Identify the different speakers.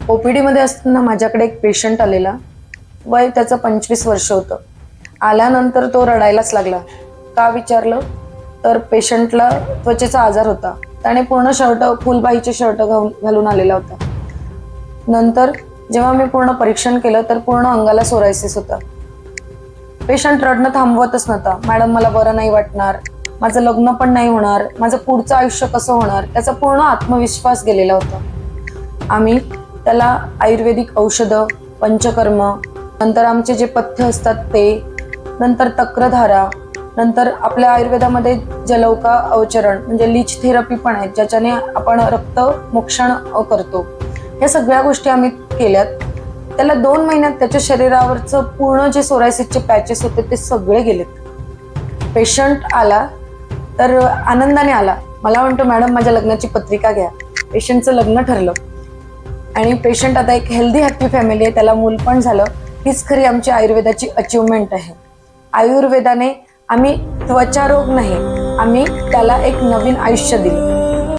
Speaker 1: OPD मध्ये असताना माझ्याकडे एक पेशंट आलेला. वय त्याचं 25 वर्ष होतं. आल्यानंतर तो रडायलाच लागला. का विचारलं तर पेशंटला त्वचेचा आजार होता. त्याने पूर्ण शर्ट, फुलबाईचे शर्ट घालून आलेला होता. नंतर जेव्हा मी पूर्ण परीक्षण केलं तर पूर्ण अंगाला सोरायसिस होता. पेशंट रडणं थांबवतच नव्हता. मॅडम मला बरं नाही वाटणार, माझं लग्न पण नाही होणार, माझं पुढचं आयुष्य कसं होणार, त्याचा पूर्ण आत्मविश्वास गेलेला होता. आम्ही त्याला आयुर्वेदिक औषधं, पंचकर्म, नंतर आमचे जे पथ्य असतात ते, नंतर तक्रधारा, नंतर आपल्या आयुर्वेदामध्ये जलौका अवचरण म्हणजे लीच थेरपी पण आहे, ज्याच्याने आपण रक्त मोक्षण करतो. या सगळ्या गोष्टी आम्ही केल्यात. त्याला 2 महिन्यात त्याच्या शरीरावरचं पूर्ण जे सोरायसिसचे पॅचेस होते ते सगळे गेलेत. पेशंट आला तर आनंदाने आला. मला म्हणतो मॅडम माझ्या लग्नाची पत्रिका घ्या. पेशंटचं लग्न ठरलं आणि पेशंट आता एक हेल्दी हॅपी फॅमिली आहे, त्याला मूल पण झालं. हीच खरी आमची आयुर्वेदाची अचिव्हमेंट आहे. आयुर्वेदाने आम्ही त्वचारोग नाही, आम्ही त्याला एक नवीन आयुष्य दिलं.